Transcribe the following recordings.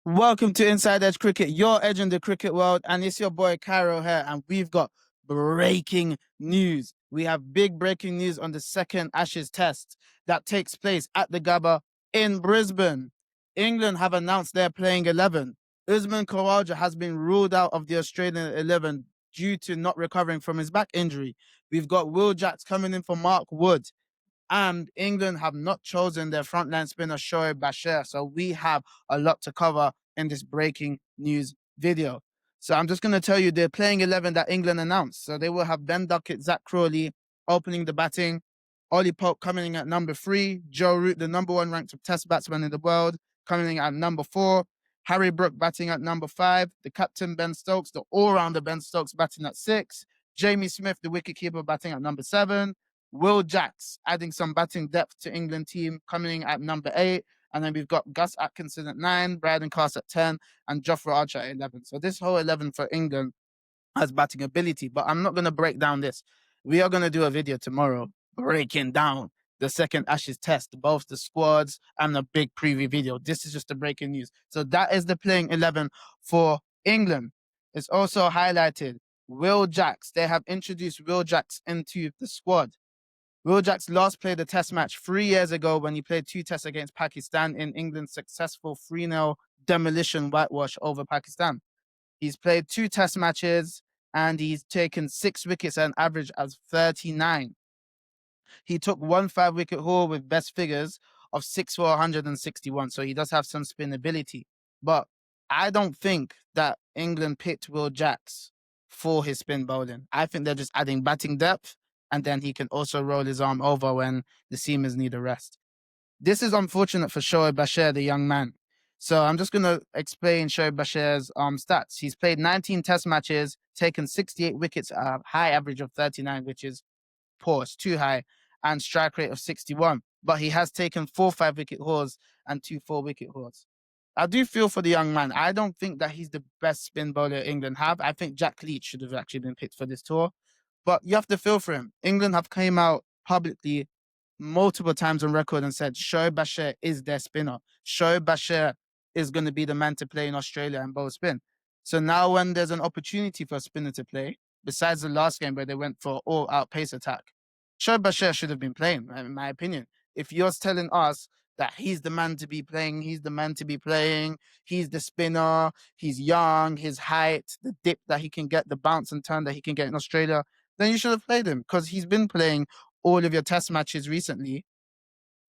Welcome to Inside Edge Cricket, your edge in the cricket world, and it's your boy Cairo here, and we've got breaking news. We have big breaking news on the second Ashes test that takes place at the Gabba in Brisbane. England have announced they're playing 11. Usman Khawaja has been ruled out of the Australian 11 due to not recovering from his back injury. We've got Will Jacks coming in for Mark Wood. And England have not chosen their frontline spinner Shoaib Bashir. So we have a lot to cover in this breaking news video. So I'm just going to tell you they're playing 11 that England announced. So they will have Ben Duckett, Zach Crawley opening the batting, Ollie Pope coming in at number 3, Joe Root, the number 1 ranked test batsman in the world, coming in at number 4, Harry Brook batting at number 5, the captain Ben Stokes, the all-rounder Ben Stokes batting at 6, Jamie Smith, the wicketkeeper, batting at number 7, Will Jacks adding some batting depth to England team coming in at number 8. And then we've got Gus Atkinson at 9, Brydon Cast at 10, and Jofra Archer at 11. So this whole 11 for England has batting ability, but I'm not going to break down this. We are going to do a video tomorrow breaking down the second Ashes test, both the squads and a big preview video. This is just the breaking news. So that is the playing 11 for England. It's also highlighted Will Jacks. They have introduced Will Jacks into the squad. Will Jacks last played a test match 3 years ago when he played 2 tests against Pakistan in England's successful 3-0 demolition whitewash over Pakistan. He's played 2 test matches and he's taken 6 wickets at an average of 39. He took 1 5-wicket haul with best figures of 6 for 161. So he does have some spin ability. But I don't think that England picked Will Jacks for his spin bowling. I think they're just adding batting depth, and then he can also roll his arm over when the seamers need a rest. This is unfortunate for Shoaib Bashir, the young man. So I'm just going to explain Shoaib Bashir's stats. He's played 19 test matches, taken 68 wickets at a high average of 39, which is poor, it's too high, and strike rate of 61. But he has taken 4 5-wicket hauls and 2 4-wicket hauls. I do feel for the young man. I don't think that he's the best spin bowler England have. I think Jack Leach should have actually been picked for this tour. But you have to feel for him. England have came out publicly multiple times on record and said Shoaib Bashir is their spinner. Shoaib Bashir is going to be the man to play in Australia and bowl spin. So now when there's an opportunity for a spinner to play, besides the last game where they went for all-out pace attack, Shoaib Bashir should have been playing, in my opinion. If you're telling us that he's the man to be playing, he's the spinner, he's young, his height, the dip that he can get, the bounce and turn that he can get in Australia, then you should have played him because he's been playing all of your test matches recently.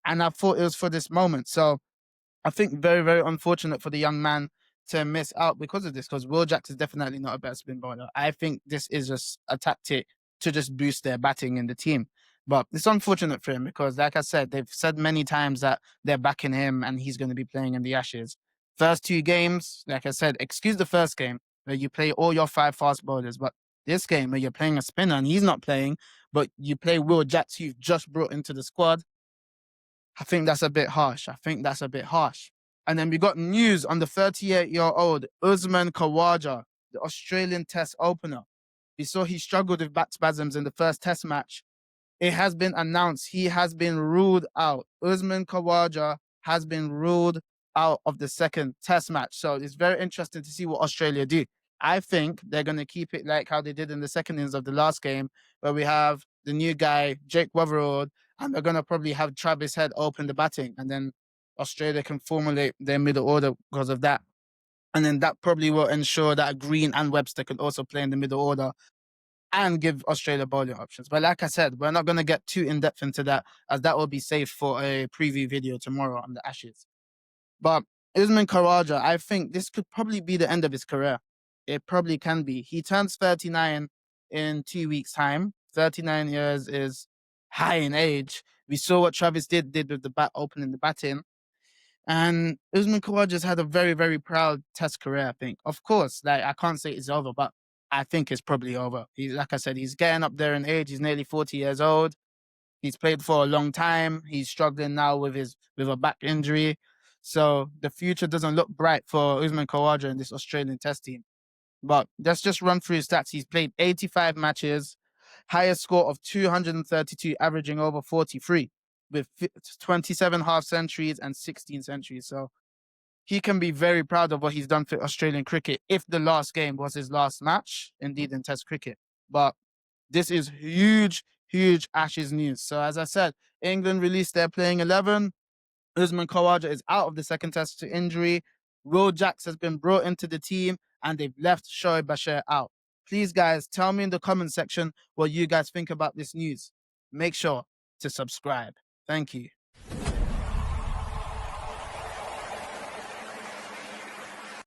And I thought it was for this moment. So I think very, very unfortunate for the young man to miss out because of this, because Will Jacks is definitely not a better spin bowler. I think this is just a tactic to just boost their batting in the team. But it's unfortunate for him because, like I said, they've said many times that they're backing him and he's going to be playing in the Ashes. First 2 games, like I said, excuse the first game where you play all your 5 fast bowlers, but this game where you're playing a spinner and he's not playing, but you play Will Jacks, who you've just brought into the squad, I think that's a bit harsh. And then we got news on the 38-year-old Usman Khawaja, the Australian Test opener. We saw he struggled with back spasms in the first Test match. It has been announced he has been ruled out. Usman Khawaja has been ruled out of the second Test match. So it's very interesting to see what Australia do. I think they're going to keep it like how they did in the second innings of the last game, where we have the new guy, Jake Weatherald, and they're going to probably have Travis Head open the batting, and then Australia can formulate their middle order because of that. And then that probably will ensure that Green and Webster can also play in the middle order and give Australia bowling options. But like I said, we're not going to get too in-depth into that, as that will be saved for a preview video tomorrow on the Ashes. But Usman Khawaja, I think this could probably be the end of his career. It probably can be. He turns 39 in 2 weeks' time. 39 years is high in age. We saw what Travis did with the bat opening the batting. And Usman Khawaja's had a very, very proud Test career, I think. Of course, like I can't say it's over, but I think it's probably over. He's, like I said, he's getting up there in age. He's nearly 40 years old. He's played for a long time. He's struggling now with a back injury. So the future doesn't look bright for Usman Khawaja in this Australian Test team. But let's just run through his stats. He's played 85 matches, highest score of 232, averaging over 43, with 27 half centuries and 16 centuries. So he can be very proud of what he's done for Australian cricket if the last game was his last match, indeed in Test cricket. But this is huge, huge Ashes news. So as I said, England released their playing 11. Usman Khawaja is out of the second test to injury. Will Jacks has been brought into the team and they've left Shoaib Bashir out. Please, guys, tell me in the comment section what you guys think about this news. Make sure to subscribe. Thank you.